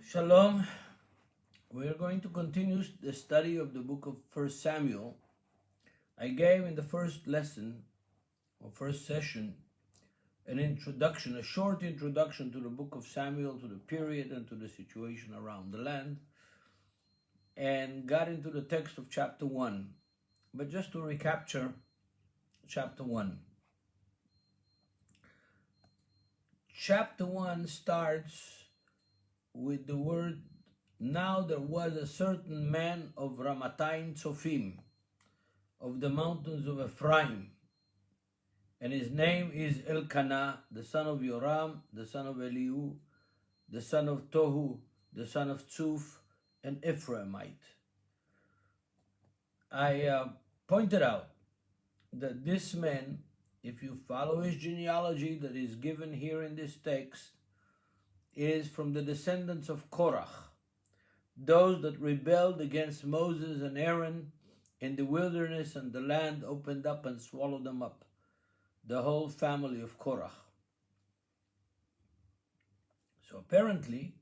Shalom. We are going to continue the study of the book of 1 Samuel. I gave in the first lesson, or first session, an introduction, a short introduction to the book of Samuel, to the period and to the situation around the land, and got into the text of chapter 1. But just to recapture chapter 1. Chapter 1 starts with the word, "Now there was a certain man of Ramatayim Tzofim, of the mountains of Ephraim, and his name is Elkanah, the son of Yoram, the son of Elihu, the son of Tohu, the son of Tzuf, an Ephraimite." I pointed out that this man, if you follow his genealogy that is given here in this text, is from the descendants of Korach, those that rebelled against Moses and Aaron in the wilderness, and the land opened up and swallowed them up, the whole family of Korach. So apparently,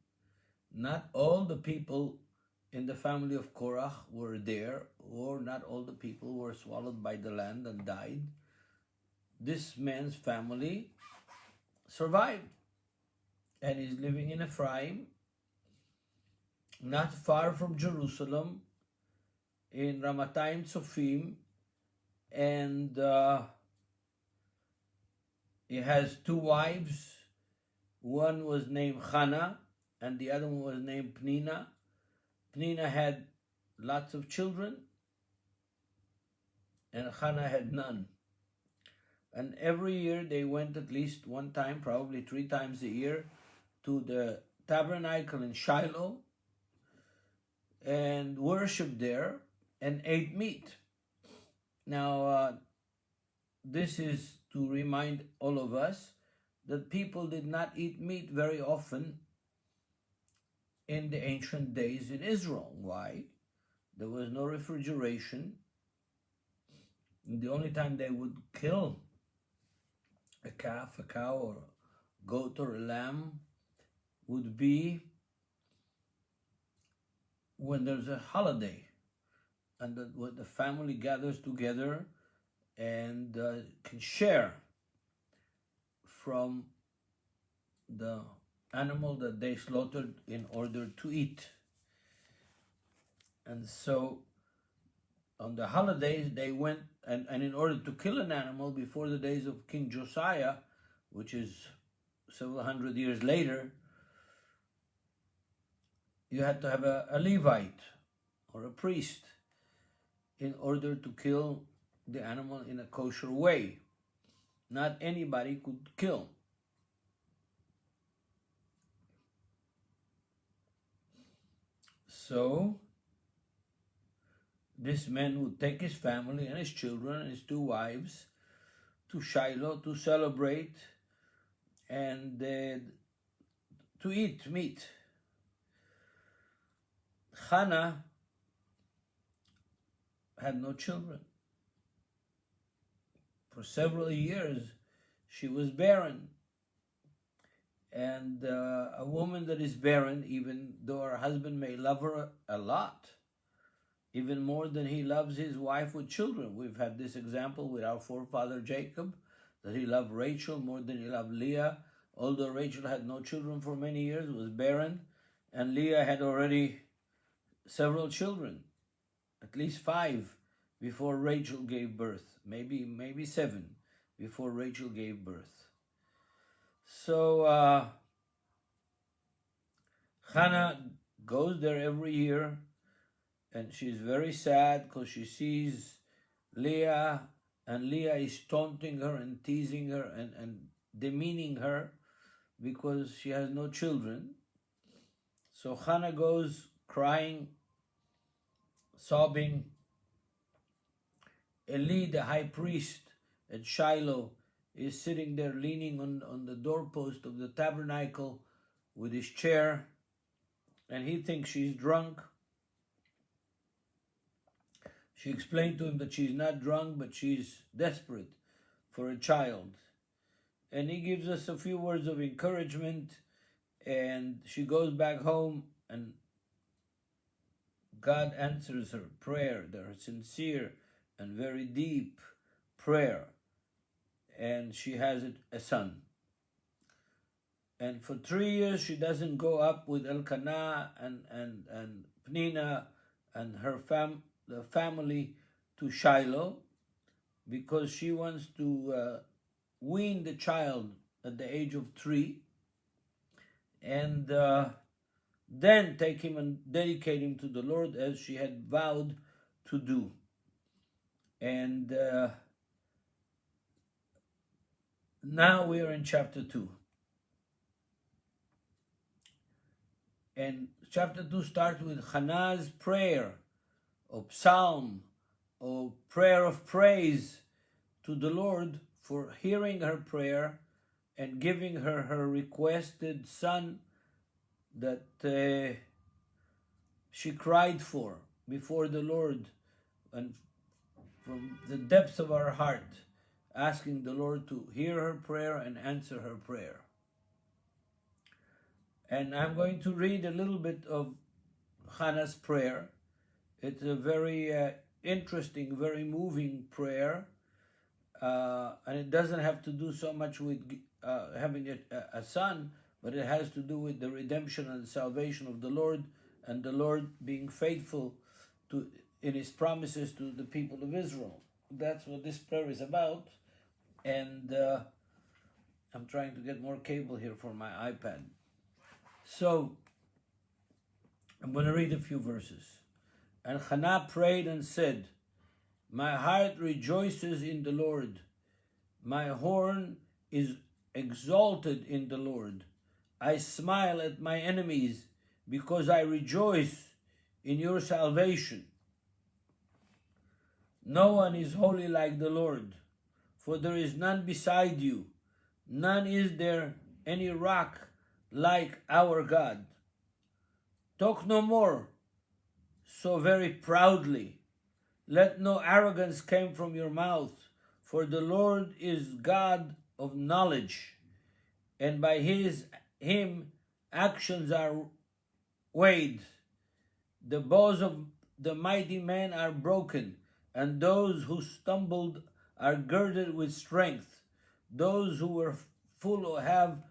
not all the people in the family of Korach were there, or not all the people were swallowed by the land and died. This man's family survived, and he's living in Ephraim, not far from Jerusalem, in Ramatayim Tzofim, and he has two wives. One was named Hannah, and the other one was named Pnina. Pnina had lots of children, and Hannah had none. And every year they went at least one time, probably 3 times a year, to the tabernacle in Shiloh and worshiped there and ate meat. Now, this is to remind all of us that people did not eat meat very often in the ancient days in Israel. Why? There was no refrigeration. And the only time they would kill a calf, a cow, or a goat, or a lamb would be when there's a holiday, and when the family gathers together and can share from the animal that they slaughtered in order to eat. And so on the holidays they went, and in order to kill an animal before the days of King Josiah, which is several hundred years later, you had to have a Levite or a priest in order to kill the animal in a kosher way. Not anybody could kill. So this man would take his family and his children and his 2 wives to Shiloh to celebrate and to eat meat. Hannah had no children. For several years, she was barren. And a woman that is barren, even though her husband may love her a lot, even more than he loves his wife with children. We've had this example with our forefather Jacob, that he loved Rachel more than he loved Leah. Although Rachel had no children for many years, was barren, and Leah had already several children, at least 5 before Rachel gave birth, maybe 7 before Rachel gave birth. So Hannah goes there every year, and she's very sad because she sees Leah, and Leah is taunting her and teasing her and demeaning her because she has no children. So Hannah goes crying, sobbing. Eli, the high priest at Shiloh, is sitting there leaning on the doorpost of the tabernacle with his chair, and he thinks she's drunk. She explained to him that she's not drunk, but she's desperate for a child. And he gives us a few words of encouragement, and she goes back home and God answers her prayer, her sincere and very deep prayer, and she has a son. And for 3 years she doesn't go up with Elkanah and Pnina and her the family to Shiloh, because she wants to wean the child at the age of 3, and then take him and dedicate him to the Lord as she had vowed to do. And now we are in chapter 2. And chapter 2 starts with Hannah's prayer, or psalm, or prayer of praise to the Lord for hearing her prayer and giving her her requested son that she cried for before the Lord, and from the depths of our heart, asking the Lord to hear her prayer and answer her prayer. And I'm going to read a little bit of Hannah's prayer. It's a very interesting, very moving prayer, and it doesn't have to do so much with having a son, but it has to do with the redemption and salvation of the Lord, and the Lord being faithful in his promises to the people of Israel. That's what this prayer is about. And I'm trying to get more cable here for my iPad. So I'm going to read a few verses. And Hannah prayed and said, "My heart rejoices in the Lord. My horn is exalted in the Lord. I smile at my enemies because I rejoice in your salvation. No one is holy like the Lord, for there is none beside you. None is there any rock like our God. Talk no more so very proudly. Let no arrogance come from your mouth, for the Lord is God of knowledge, and by him actions are weighed. The bows of the mighty men are broken, and those who stumbled are girded with strength. Those who were full have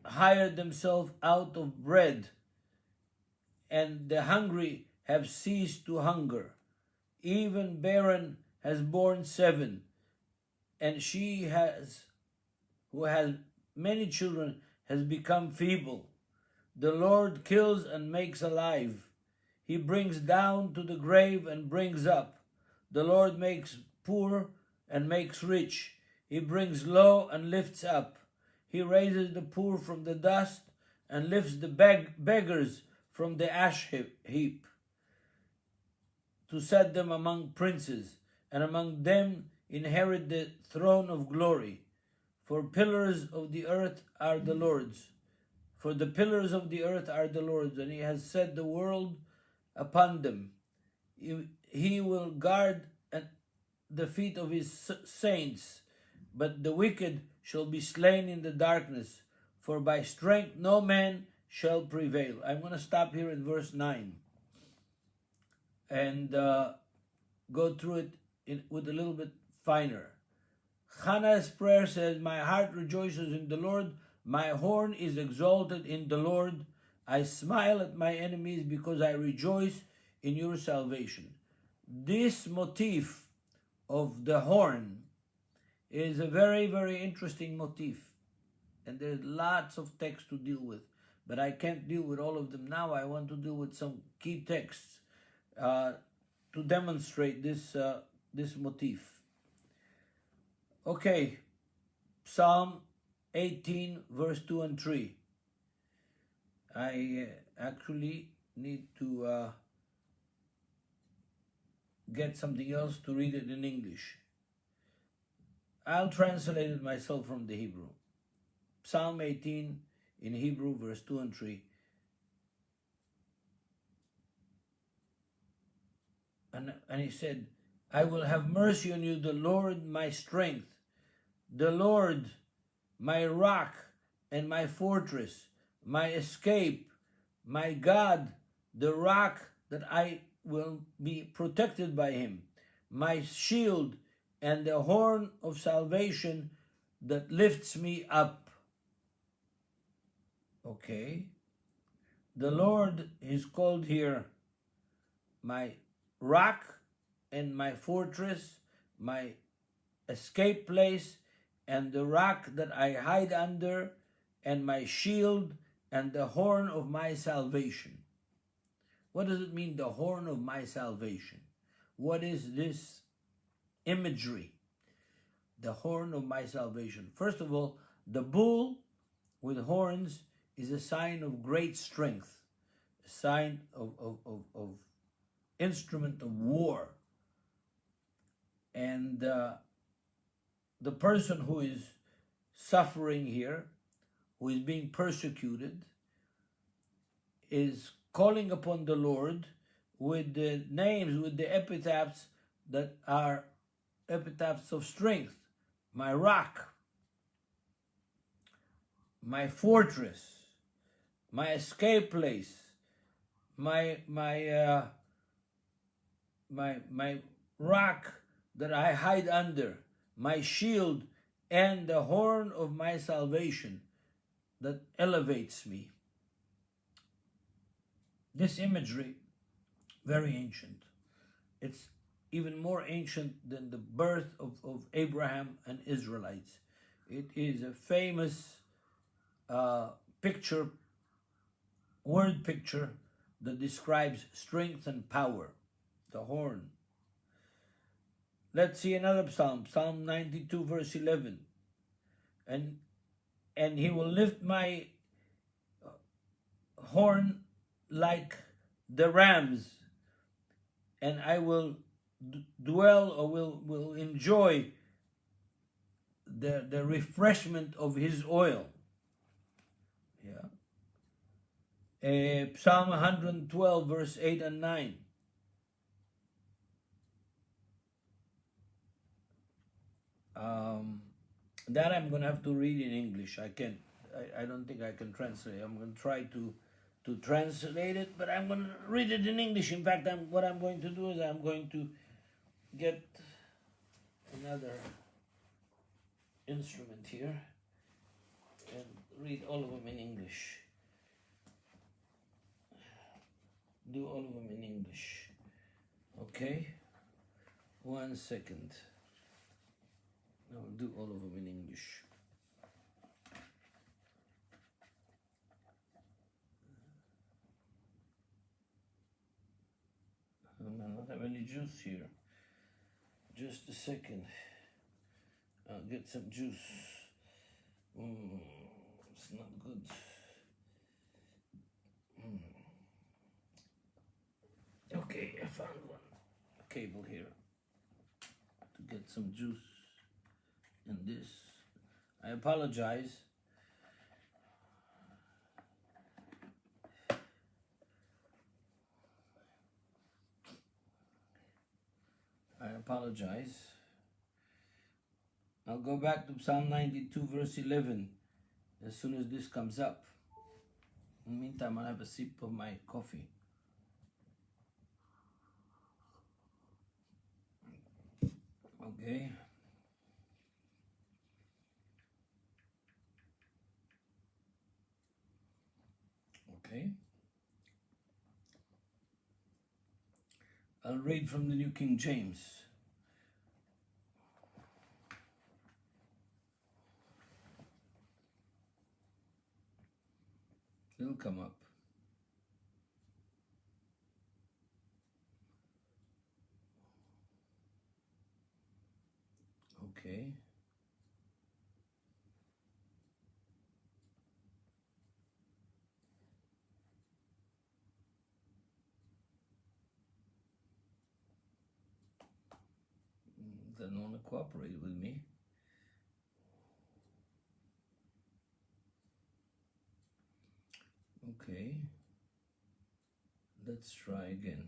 hired themselves out of bread, and the hungry have ceased to hunger. Even barren has borne 7, and she who has many children has become feeble. The Lord kills and makes alive. He brings down to the grave and brings up. The Lord makes poor and makes rich. He brings low and lifts up. He raises the poor from the dust and lifts the beggars from the ash heap, to set them among princes, and among them inherit the throne of glory. For pillars of the earth are the Lord's. For the pillars of the earth are the Lord's, and he has set the world upon them. He will guard the feet of his saints, but the wicked shall be slain in the darkness, for by strength no man shall prevail. I'm going to stop here in verse 9 and go through it with a little bit finer. Hannah's prayer says, "My heart rejoices in the Lord. My horn is exalted in the Lord. I smile at my enemies because I rejoice in your salvation." This motif of the horn is a very, very interesting motif. And there's lots of text to deal with. But I can't deal with all of them now. I want to deal with some key texts to demonstrate this motif. Okay, Psalm 18, verse 2 and 3. I actually need to get something else to read it in English. I'll translate it myself from the Hebrew. Psalm 18 in Hebrew, verse 2 and 3. And he said, "I will have mercy on you, the Lord my strength, the Lord my rock and my fortress, my escape, my God, the rock that I will be protected by him, my shield and the horn of salvation that lifts me up. Okay. The Lord is called here my rock and my fortress, my escape place, and the rock that I hide under, and my shield and the horn of my salvation. What does it mean, the horn of my salvation? What is this imagery? The horn of my salvation. First of all, the bull with horns is a sign of great strength, a sign of instrument of war. And the person who is suffering here, who is being persecuted, is calling upon the Lord with the names, with the epitaphs that are epitaphs of strength. My rock, my fortress, my escape place, my rock that I hide under, my shield and the horn of my salvation that elevates me. This imagery, very ancient. It's even more ancient than the birth of Abraham and Israelites. It is a famous picture, word picture that describes strength and power, the horn. Let's see another psalm, Psalm 92 verse 11. And he will lift my horn like the rams, and I will dwell, or will enjoy the refreshment of his oil. Yeah. Psalm 112 verse 8 and 9. That I'm going to have to read in English. I don't think I can translate. I'm going to try to translate it, but I'm going to read it in English. In fact, what I'm going to do is I'm going to get another instrument here and read all of them in English. Do all of them in English. Okay? 1 second. I'll do all of them in English. I don't have any juice here. Just a second. I'll get some juice. It's not good. Okay, I found one. A cable here to get some juice. And this, I apologize. I'll go back to Psalm 92 verse 11 as soon as this comes up. In the meantime, I'll have a sip of my coffee. Okay. Okay. I'll read from the New King James. It'll come up. Okay. They don't want to cooperate with me. Okay. Let's try again.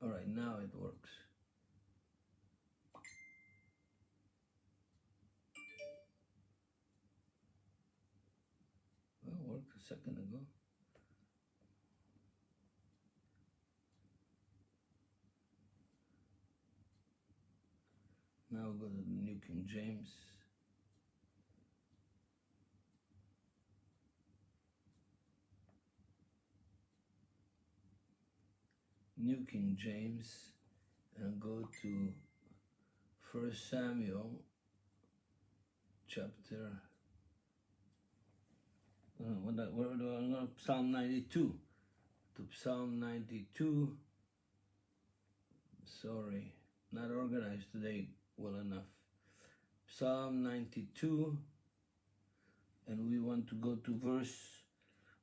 All right, now it works. a second ago. Now we'll go to the New King James. New King James, and go to 1 Samuel chapter, Psalm 92. To Psalm 92. Sorry, not organized today well enough. Psalm 92, and we want to go to verse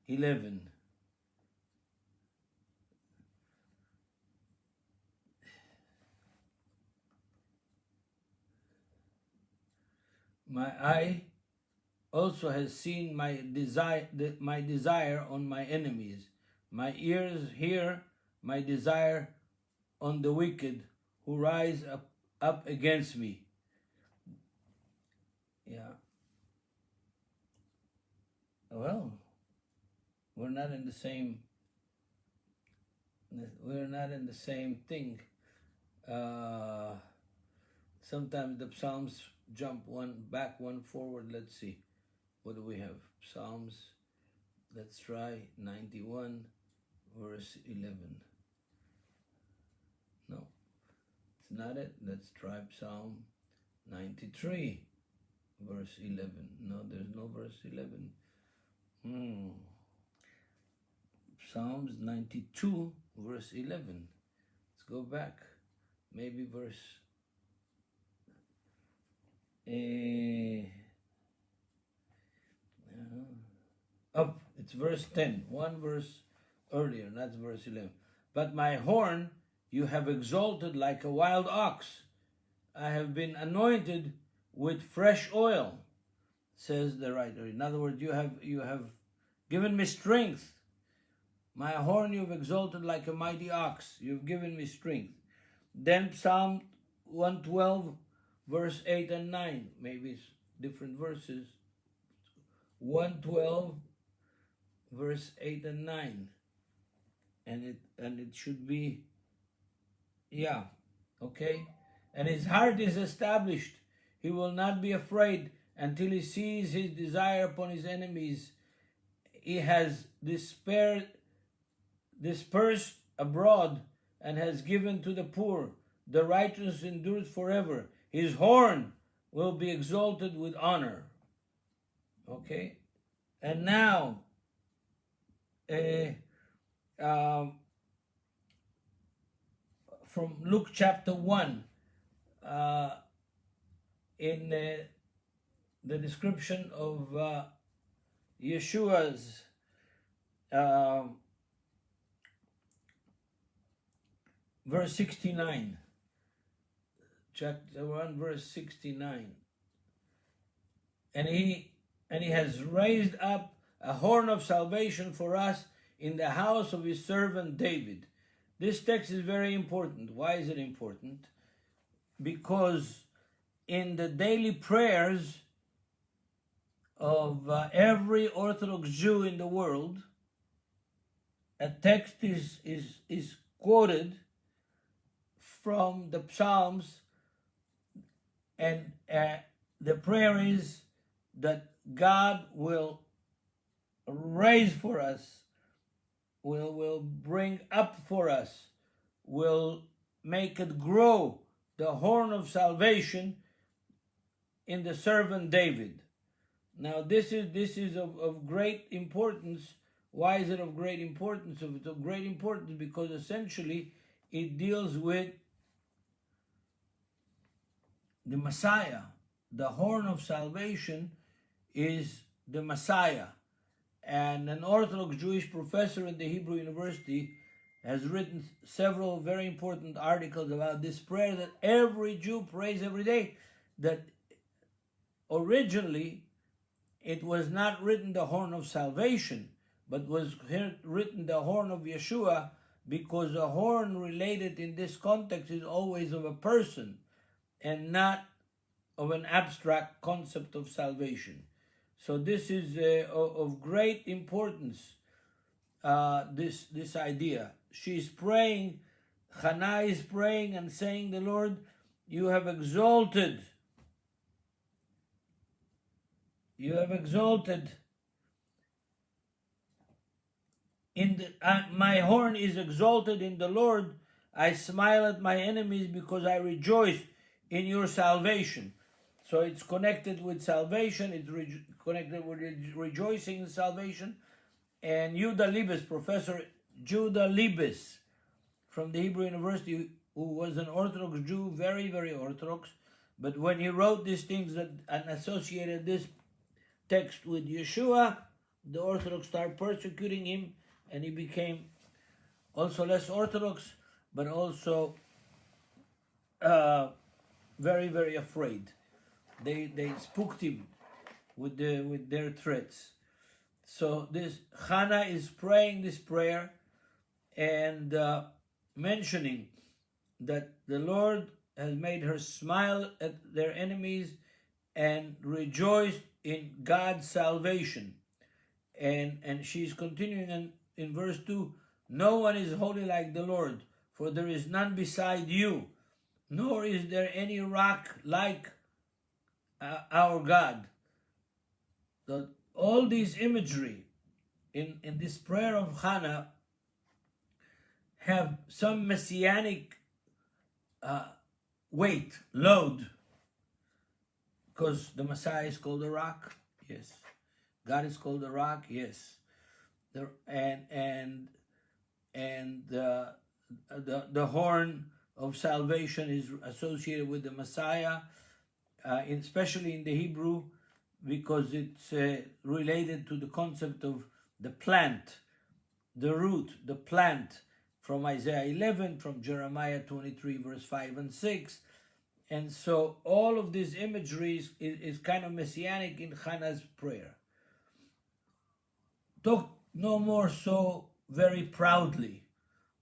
11. My eye also has seen my desire on my enemies. My ears hear my desire on the wicked who rise up against me. Yeah. Well, we're not in the same thing. Sometimes the Psalms jump one back, one forward. Let's see. What do we have? Psalms. Let's try 91, verse 11. No, it's not it. Let's try Psalm 93, verse 11. No, there's no verse 11. Psalms 92, verse 11. Let's go back. Maybe verse... it's verse 10, one verse earlier, not verse 11. But my horn you have exalted like a wild ox. I have been anointed with fresh oil, says the writer. In other words, you have given me strength. My horn you have exalted like a mighty ox. You've given me strength. Then Psalm 112, verse 8 and 9. Maybe it's different verses. 112, verse 8 and 9. And it should be, yeah, okay. And his heart is established. He will not be afraid until he sees his desire upon his enemies. He has dispersed abroad and has given to the poor. The righteous endures forever. His horn will be exalted with honor. Okay? And now, from Luke chapter 1, in the description of Yeshua's verse 69, chapter 1, verse 69. And he has raised up a horn of salvation for us in the house of his servant David. This text is very important. Why is it important? Because in the daily prayers of every Orthodox Jew in the world, a text is quoted from the Psalms, and the prayer is that God will raise for us, will bring up for us, will make it grow, the horn of salvation in the servant David. Now this is of great importance. Why is it of great importance? It's of great importance because essentially it deals with the Messiah. The horn of salvation is the Messiah. And an Orthodox Jewish professor at the Hebrew University has written several very important articles about this prayer that every Jew prays every day. That originally it was not written the horn of salvation, but was written the horn of Yeshua, because the horn related in this context is always of a person and not of an abstract concept of salvation. So this is of great importance, this idea. She's praying, Hannah is praying and saying, the Lord, you have exalted my horn is exalted in the Lord. I smile at my enemies because I rejoice in your salvation. So it's connected with salvation. It's connected with rejoicing in salvation. And Judah Libes, Professor Judah Libes from the Hebrew University, who was an Orthodox Jew, very, very Orthodox, but when he wrote these things and associated this text with Yeshua, the Orthodox started persecuting him, and he became also less Orthodox, but also very, very afraid. They spooked him with their threats. So this Hannah is praying this prayer and mentioning that the Lord has made her smile at their enemies and rejoice in God's salvation. And she's continuing in verse 2, no one is holy like the Lord, for there is none beside you, nor is there any rock like our God. So all these imagery in this prayer of Hannah have some messianic weight, load, because the Messiah is called a rock, yes. God is called a rock, yes. And the horn of salvation is associated with the Messiah, especially in the Hebrew, because it's related to the concept of the plant, the root, the plant, from Isaiah 11, from Jeremiah 23, verse 5 and 6. And so all of these imageries is kind of messianic in Hannah's prayer. Talk no more so very proudly.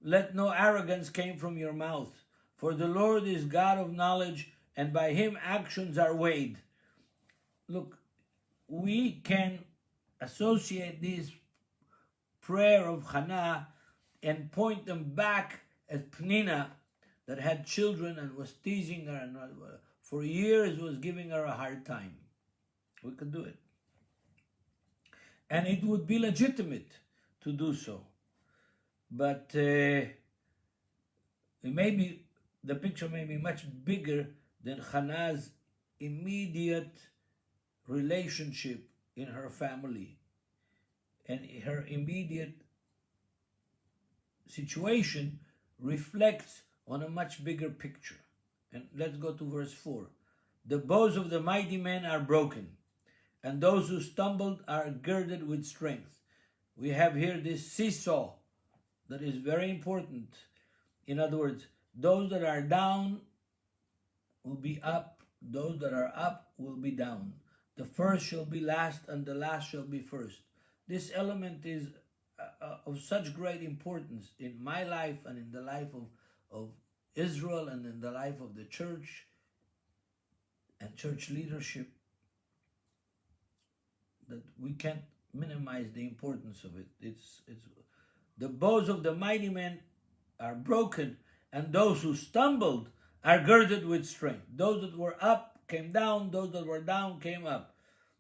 Let no arrogance come from your mouth. For the Lord is God of knowledge, and by him actions are weighed. Look, we can associate this prayer of Hannah and point them back at Pnina, that had children and was teasing her and for years was giving her a hard time. We could do it. And it would be legitimate to do so. But the picture may be much bigger than Hannah's immediate relationship in her family. And her immediate situation reflects on a much bigger picture. And let's go to verse 4. The bows of the mighty men are broken, and those who stumbled are girded with strength. We have here this seesaw that is very important. In other words, those that are down will be up, those that are up will be down. The first shall be last, and the last shall be first. This element is of such great importance in my life and in the life of Israel and in the life of the church and church leadership, that we can't minimize the importance of it. It's the bows of the mighty men are broken, and those who stumbled are girded with strength. Those that were up came down, those that were down came up.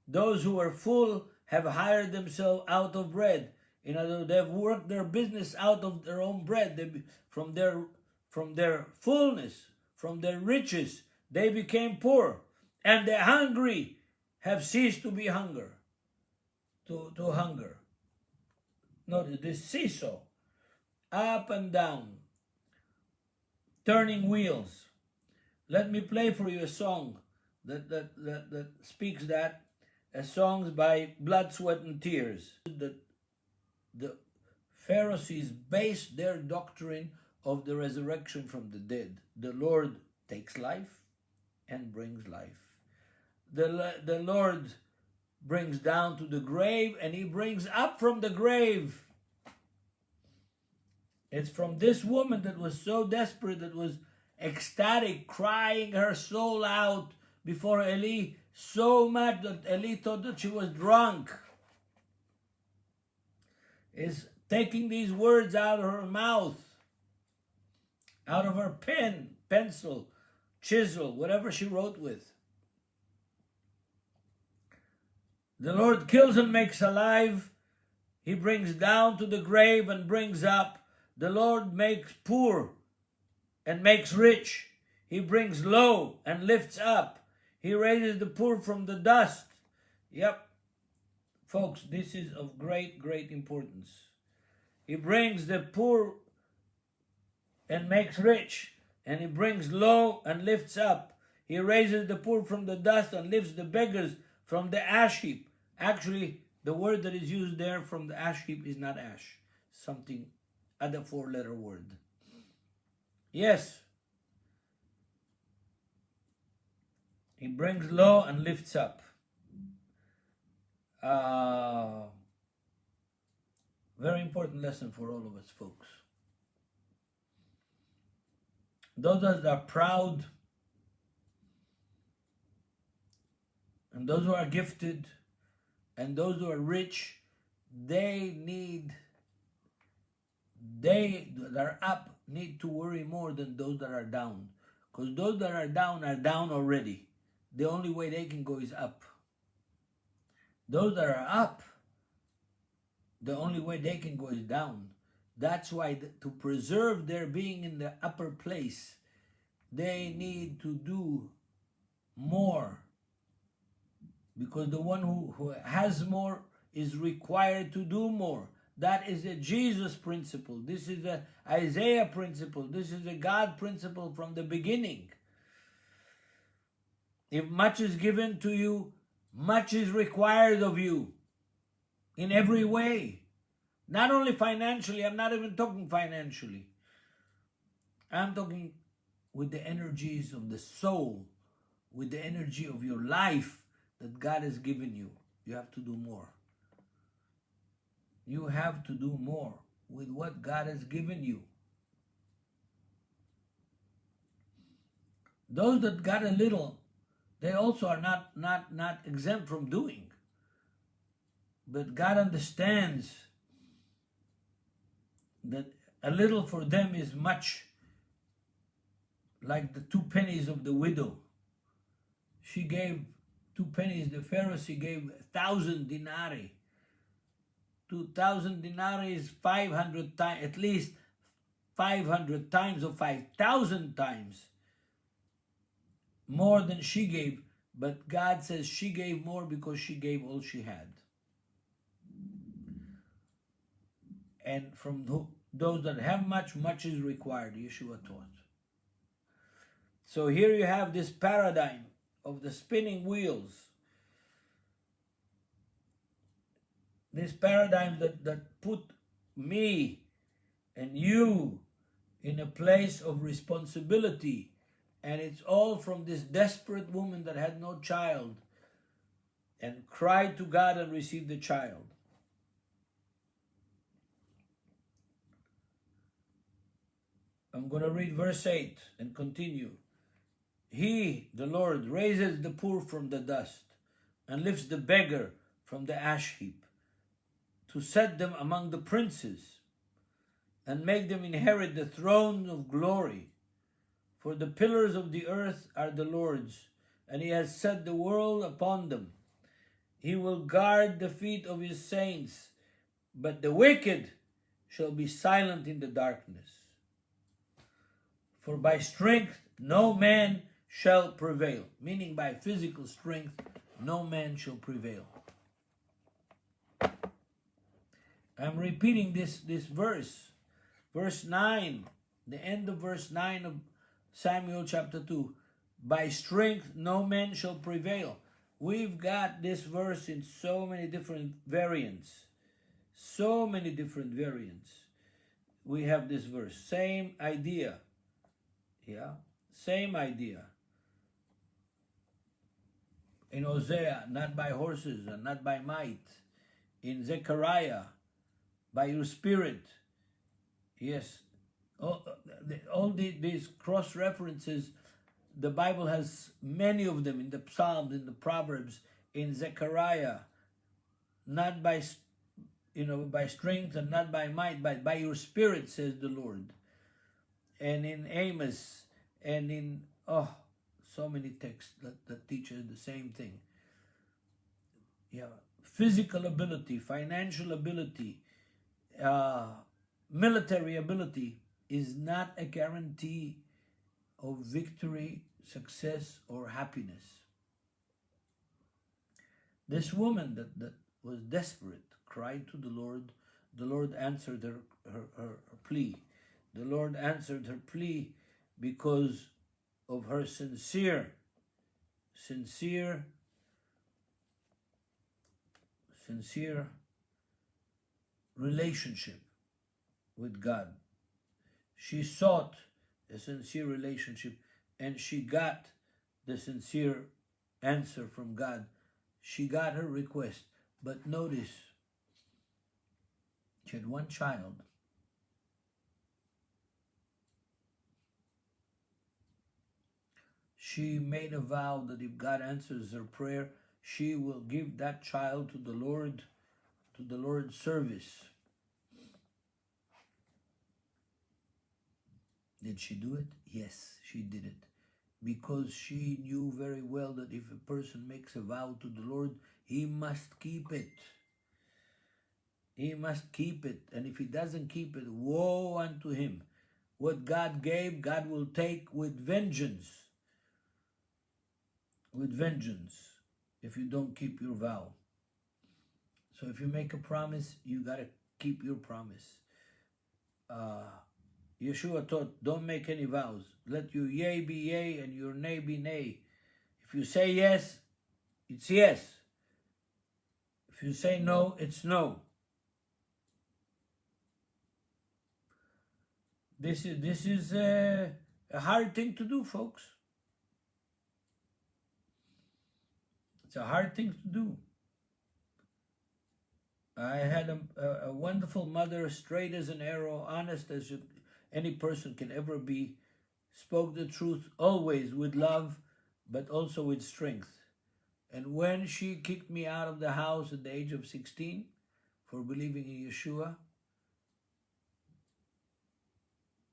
Those who were full have hired themselves out of bread. In other words, they've worked their business out of their own bread. From their fullness, from their riches, they became poor. And the hungry have ceased to be hunger. To hunger. Notice this seesaw, up and down, turning wheels. Let me play for you a song that speaks that, as songs by Blood, Sweat, and Tears. The Pharisees based their doctrine of the resurrection from the dead. The Lord takes life and brings life. The Lord brings down to the grave, and he brings up from the grave. It's from this woman that was so desperate, that was ecstatic, crying her soul out before Eli, so much that Eli thought that she was drunk. Is taking these words out of her mouth, out of her pen, pencil, chisel, whatever she wrote with. The Lord kills and makes alive. He brings down to the grave and brings up. The Lord makes poor and makes rich. He brings low and lifts up. He raises the poor from the dust. Yep. Folks, this is of great, great importance. He brings the poor and makes rich, and he brings low and lifts up. He raises the poor from the dust and lifts the beggars from the ash heap. Actually, the word that is used there from the ash heap is not ash, something other four-letter word. Yes. He brings low and lifts up. Very important lesson for all of us, folks. Those that are proud and those who are gifted and those who are rich, they that are up need to worry more than those that are down. Because those that are down already. The only way they can go is up. Those that are up, the only way they can go is down. That's why to preserve their being in the upper place, they need to do more. Because the one who has more is required to do more. That is a Jesus principle. This is a Isaiah principle. This is a God principle from the beginning. If much is given to you, much is required of you in every way. Not only financially, I'm not even talking financially. I'm talking with the energies of the soul, with the energy of your life that God has given you. You have to do more. You have to do more with what God has given you. Those that got a little, they also are not exempt from doing. But God understands that a little for them is much, like the 2 pennies of the widow. She gave 2 pennies, the Pharisee gave 1,000 denarii. 2,000 denarii is 500 times, at least 500 times or 5,000 times more than she gave. But God says she gave more because she gave all she had. And from those that have much, much is required, Yeshua taught. So here you have this paradigm of the spinning wheels. This paradigm that put me and you in a place of responsibility. And it's all from this desperate woman that had no child and cried to God and received the child. I'm going to read verse 8 and continue. He, the Lord, raises the poor from the dust and lifts the beggar from the ash heap, to set them among the princes and make them inherit the throne of glory. For the pillars of the earth are the Lord's, and he has set the world upon them. He will guard the feet of his saints, but the wicked shall be silent in the darkness. For by strength no man shall prevail, meaning by physical strength no man shall prevail. I'm repeating this verse. Verse 9, the end of verse 9 of Samuel chapter 2. By strength no man shall prevail. We've got this verse in so many different variants. So many different variants. We have this verse. Same idea. Yeah, same idea. In Hosea, not by horses and not by might. In Zechariah, by your spirit. Yes, all these cross references, the Bible has many of them in the Psalms, in the Proverbs, in Zechariah. Not by, by strength and not by might, but by your spirit, says the Lord. And in Amos, and in, so many texts that teach us the same thing. Yeah, physical ability, financial ability, military ability is not a guarantee of victory, success, or happiness. This woman that was desperate cried to the Lord. The Lord answered her plea. The Lord answered her plea because of her sincere relationship with God. She sought a sincere relationship, and she got the sincere answer from God. She got her request. But notice, she had one child. She made a vow that if God answers her prayer, she will give that child to the Lord's service. Did she do it? Yes, she did it. Because she knew very well that if a person makes a vow to the Lord, he must keep it. He must keep it. And if he doesn't keep it, woe unto him. What God gave, God will take with vengeance. With vengeance, if you don't keep your vow. So if you make a promise, you got to keep your promise. Yeshua taught, don't make any vows. Let your yea be yea and your nay be nay. If you say yes, it's yes. If you say no, it's no. This is a hard thing to do, folks. It's a hard thing to do. I had a wonderful mother, straight as an arrow, honest as any person can ever be, spoke the truth always with love, but also with strength. And when she kicked me out of the house at the age of 16 for believing in Yeshua,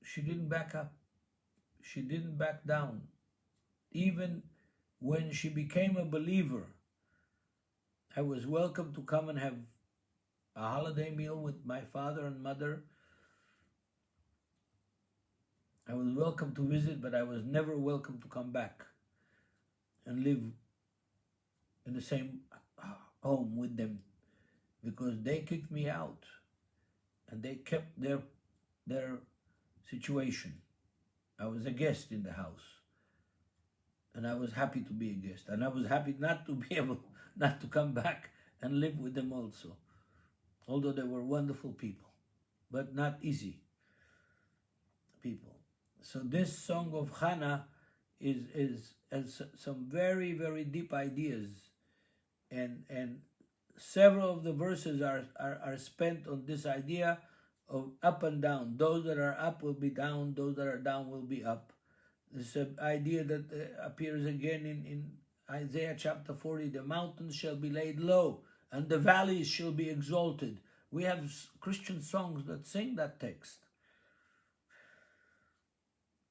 she didn't back up. She didn't back down. Even when she became a believer, I was welcome to come and have a holiday meal with my father and mother. I was welcome to visit, but I was never welcome to come back and live in the same home with them, because they kicked me out and they kept their situation. I was a guest in the house, and I was happy to be a guest, and I was happy not to come back and live with them also, although they were wonderful people, but not easy people. So this song of Hannah has some very, very deep ideas, and several of the verses are spent on this idea of up and down. Those that are up will be down, those that are down will be up. This is an idea that appears again in Isaiah chapter 40. The mountains shall be laid low, and the valleys shall be exalted. We have Christian songs that sing that text.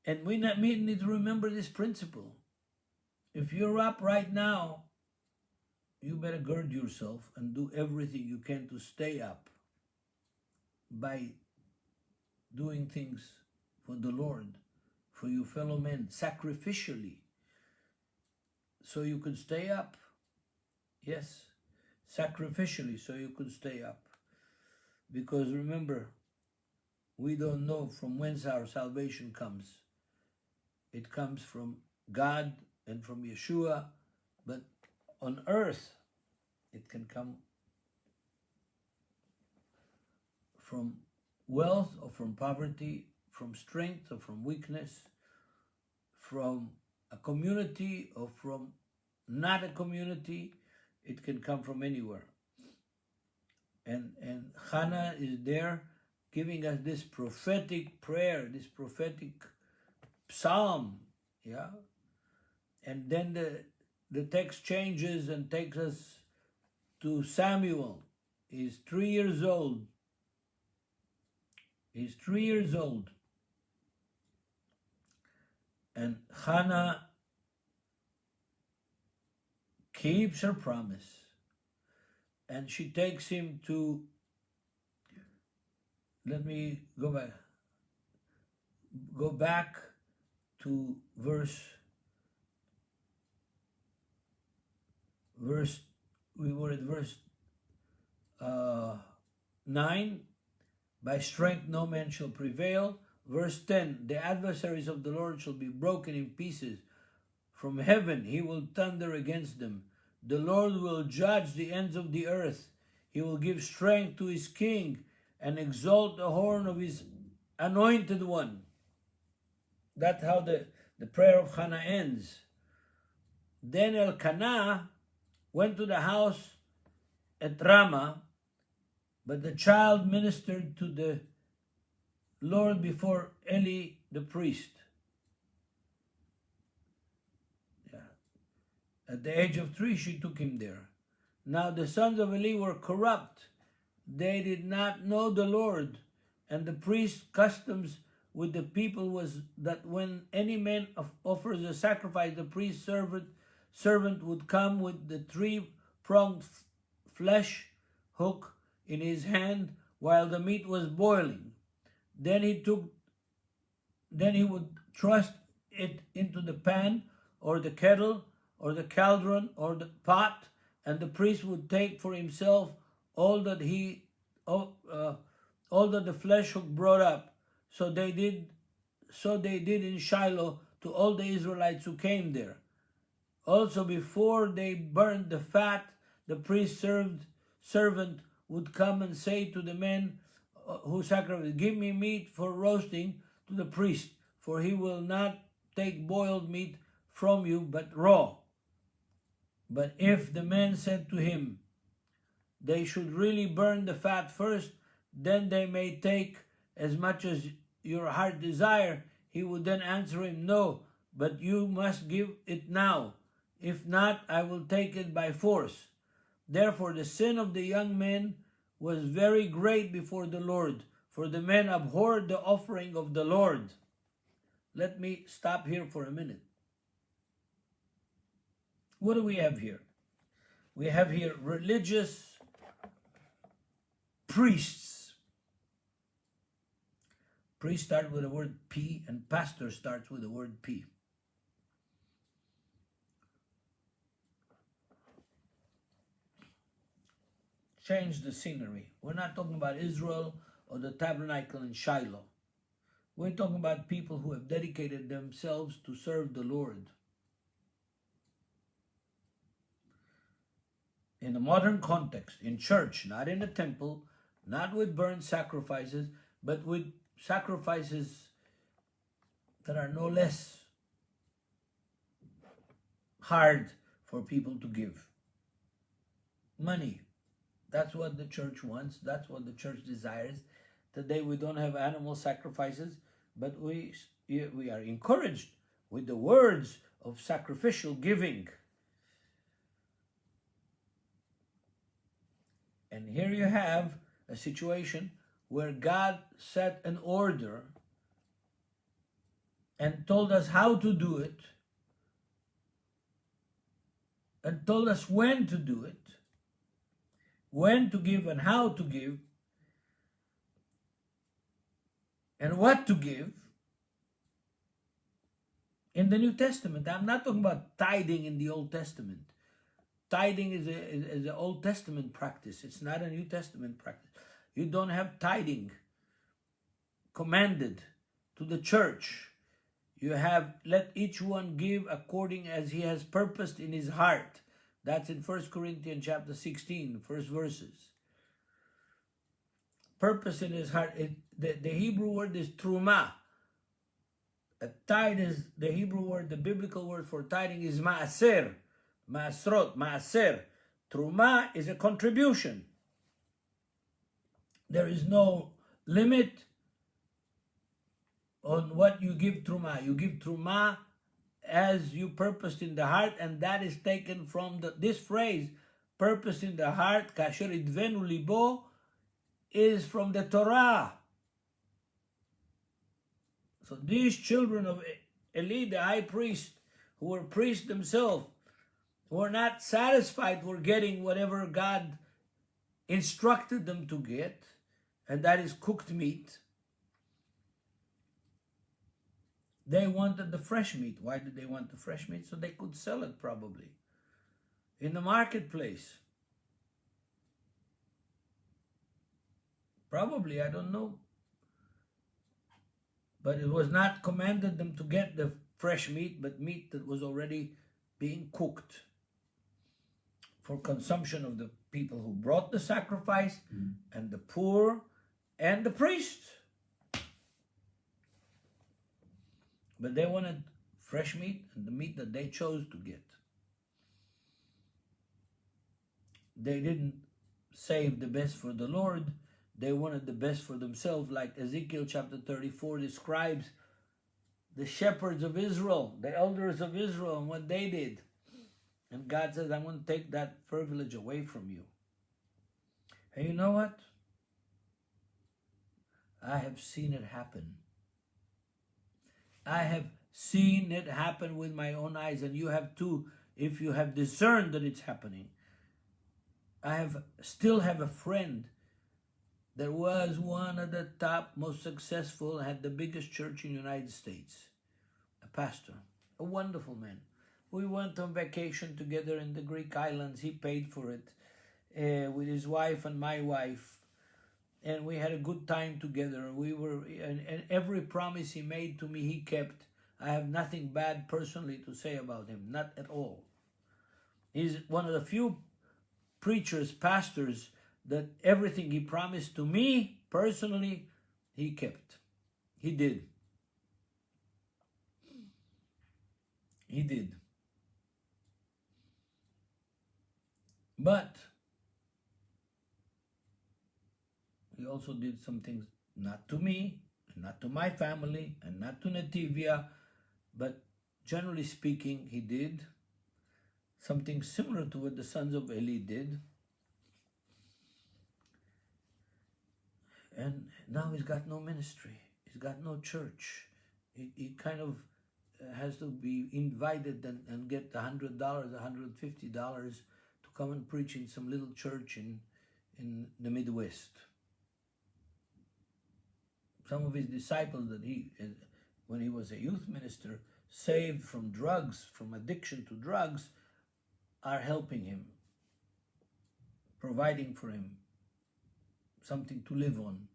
And we need to remember this principle. If you're up right now, you better gird yourself and do everything you can to stay up by doing things for the Lord, for your fellow men, sacrificially, so you could stay up. Yes, sacrificially, so you could stay up. Because remember, we don't know from whence our salvation comes. It comes from God and from Yeshua, but on earth it can come from wealth or from poverty, from strength or from weakness, from a community or from not a community. It can come from anywhere. And Hannah is there giving us this prophetic prayer, this prophetic psalm, yeah, And then the text changes and takes us to Samuel. He's 3 years old. He's 3 years old. And Hannah keeps her promise. And she takes him to, let me go back to verse, we were at verse 9. By strength no man shall prevail. Verse 10, the adversaries of the Lord shall be broken in pieces. From heaven he will thunder against them. The Lord will judge the ends of the earth. He will give strength to his king and exalt the horn of his anointed one. That's how the prayer of Hannah ends. Then Elkanah went to the house at Ramah, but the child ministered to the Lord before Eli the priest. At the age of 3, she took him there. Now the sons of Eli were corrupt. They did not know the Lord. And the priest's customs with the people was that when any man offers a sacrifice, the priest's servant would come with the 3-pronged flesh hook in his hand while the meat was boiling. Then he would thrust it into the pan or the kettle or the cauldron or the pot, and the priest would take for himself all that the flesh hook brought up. So they did in Shiloh to all the Israelites who came there. Also, before they burned the fat, the priest's servant would come and say to the men who sacrificed, "Give me meat for roasting to the priest, for he will not take boiled meat from you, but raw." But if the men said to him, "They should really burn the fat first, then they may take as much as your heart desire," he would then answer him, "No, but you must give it now. If not, I will take it by force." Therefore the sin of the young men was very great before the Lord, for the men abhorred the offering of the Lord. Let me stop here for a minute. What do we have here? We have here religious priests. Priest starts with the word P, and pastor starts with the word P. Change the scenery. We're not talking about Israel or the tabernacle in Shiloh. We're talking about people who have dedicated themselves to serve the Lord. In a modern context, in church, not in a temple, not with burnt sacrifices, but with sacrifices that are no less hard for people to give. Money. That's what the church wants. That's what the church desires. Today we don't have animal sacrifices, but we are encouraged with the words of sacrificial giving. And here you have a situation where God set an order and told us how to do it, and told us when to do it, when to give and how to give, and what to give in the New Testament. I'm not talking about tithing in the Old Testament. Tithing is an Old Testament practice. It's not a New Testament practice. You don't have tithing commanded to the church. You have, let each one give according as he has purposed in his heart. That's in 1 Corinthians chapter 16, first verses. Purpose in his heart. The Hebrew word is truma. A tithe is the Hebrew word, the biblical word for tithing is maaser. Maasrot, maaser. Truma is a contribution. There is no limit on what you give truma. You give truma as you purposed in the heart, and that is taken from this phrase, purpose in the heart, kasher idvenu libo, is from the Torah. So these children of Eli, the high priest, who were priests themselves, were not satisfied with getting whatever God instructed them to get, and that is cooked meat. They wanted the fresh meat. Why did they want the fresh meat? So they could sell it probably in the marketplace. Probably, I don't know. But it was not commanded them to get the fresh meat, but meat that was already being cooked for consumption of the people who brought the sacrifice, and the poor and the priest. But they wanted fresh meat, and the meat that they chose to get. They didn't save the best for the Lord. They wanted the best for themselves, like Ezekiel chapter 34 describes the shepherds of Israel, the elders of Israel, and what they did. And God says, I'm going to take that privilege away from you. And you know what? I have seen it happen. I have seen it happen with my own eyes, and you have too, if you have discerned that it's happening. I still have a friend that was one of the top, most successful, had the biggest church in the United States. A pastor, a wonderful man. We went on vacation together in the Greek islands. He paid for it with his wife and my wife. And we had a good time together. And every promise he made to me, he kept. I have nothing bad personally to say about him, not at all. He's one of the few preachers, pastors, that everything he promised to me personally, he kept. He did. He did. But he also did some things not to me, and not to my family, and not to Netivyah, but generally speaking, he did something similar to what the sons of Eli did. And now he's got no ministry. He's got no church. He kind of has to be invited and get $100, $150 to come and preach in some little church in the Midwest. Some of his disciples that when he was a youth minister, saved from drugs, from addiction to drugs, are helping him, providing for him something to live on.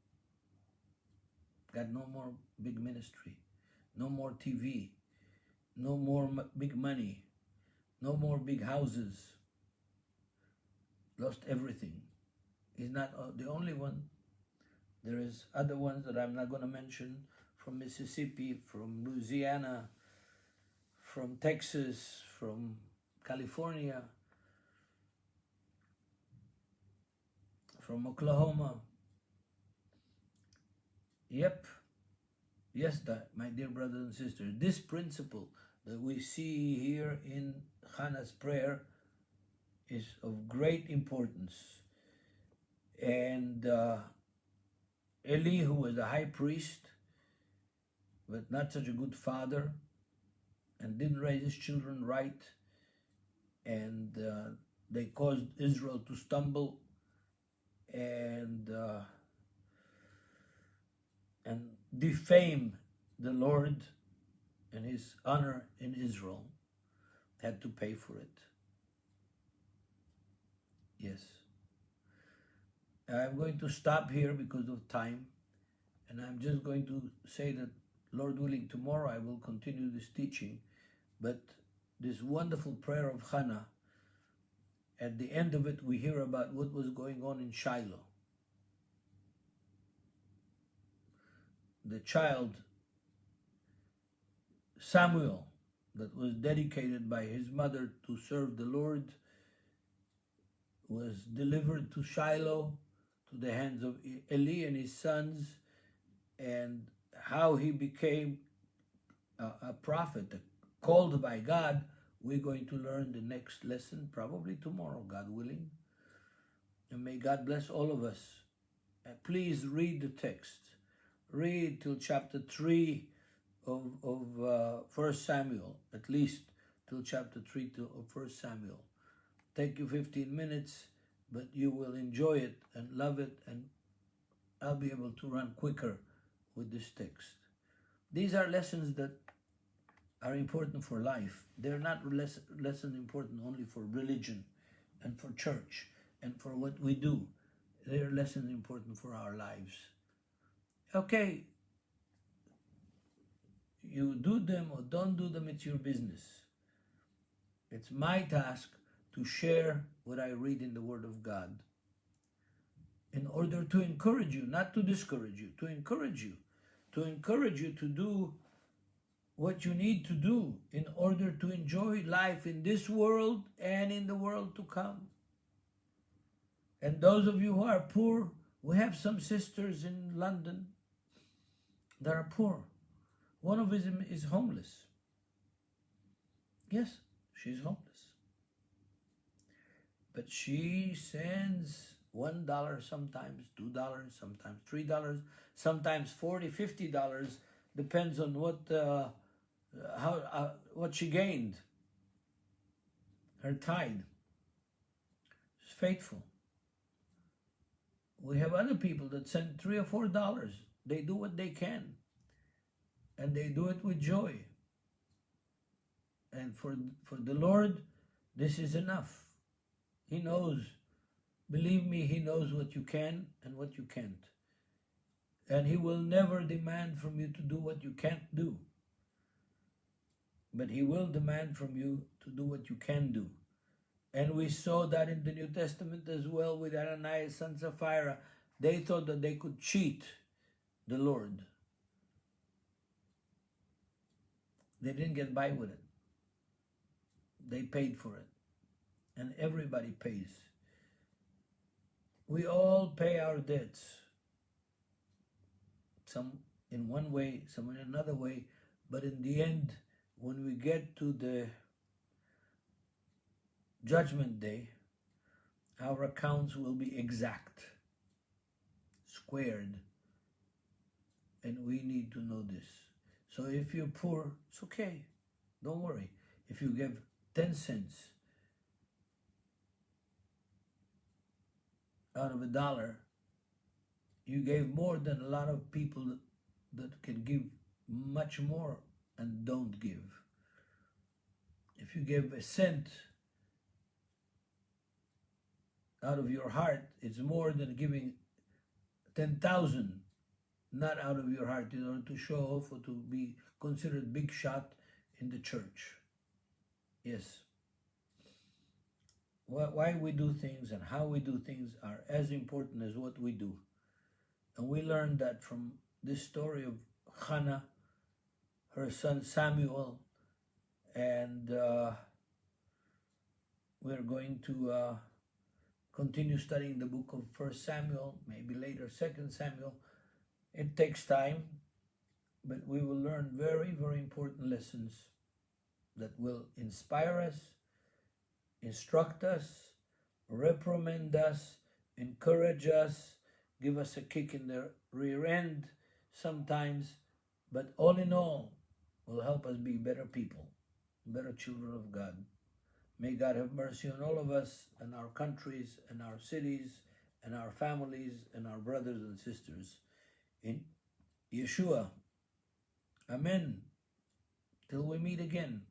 Got no more big ministry, no more TV, no more big money, no more big houses. Lost everything. He's not the only one. There is other ones that I'm not going to mention, from Mississippi, from Louisiana, from Texas, from California, from Oklahoma. Yep. Yes, my dear brothers and sisters, this principle that we see here in Hannah's prayer is of great importance. And Eli, who was a high priest, but not such a good father, and didn't raise his children right, and they caused Israel to stumble and defame the Lord and his honor in Israel, had to pay for it. Yes. I'm going to stop here because of time, and I'm just going to say that, Lord willing, tomorrow I will continue this teaching. But this wonderful prayer of Hannah, at the end of it, we hear about what was going on in Shiloh. The child, Samuel, that was dedicated by his mother to serve the Lord, was delivered to Shiloh, to the hands of Eli and his sons, and how he became a prophet, called by God, we're going to learn the next lesson probably tomorrow, God willing. And may God bless all of us. Please read the text. Read till chapter 3 of 1 Samuel, at least till chapter 3 of 1 Samuel. Take you 15 minutes, but you will enjoy it and love it, and I'll be able to run quicker with this text. These are lessons that are important for life. They're not lessons important only for religion and for church and for what we do. They're lessons important for our lives. Okay, you do them or don't do them, it's your business. It's my task to share what I read in the Word of God in order to encourage you, not to discourage you, to encourage you to do what you need to do in order to enjoy life in this world and in the world to come. And those of you who are poor, we have some sisters in London that are poor. One of them is homeless. Yes, she's homeless. But she sends $1 sometimes, $2, sometimes $3, sometimes $40, $50, depends on what she gained. Her tithe. She's faithful. We have other people that send $3 or $4. They do what they can, and they do it with joy. And for the Lord, this is enough. He knows. Believe me, He knows what you can and what you can't. And He will never demand from you to do what you can't do. But He will demand from you to do what you can do. And we saw that in the New Testament as well with Ananias and Sapphira. They thought that they could cheat the Lord. They didn't get by with it. They paid for it. And everybody pays. We all pay our debts. Some in one way, some in another way. But in the end, when we get to the Judgment Day, our accounts will be exact, squared, and we need to know this. So if you're poor, it's okay. Don't worry. If you give 10 cents out of $1, you gave more than a lot of people that can give much more and don't give. If you give a cent out of your heart, it's more than giving 10,000 not out of your heart in order to show off or to be considered big shot in the church. Yes. Why we do things and how we do things are as important as what we do. And we learned that from this story of Hannah, her son Samuel, and we're going to continue studying the book of 1 Samuel, maybe later 2 Samuel. It takes time, but we will learn very, very important lessons that will inspire us, instruct us, reprimand us, encourage us, give us a kick in the rear end sometimes, but all in all, will help us be better people, better children of God. May God have mercy on all of us and our countries and our cities and our families and our brothers and sisters. In Yeshua. Amen. Till we meet again.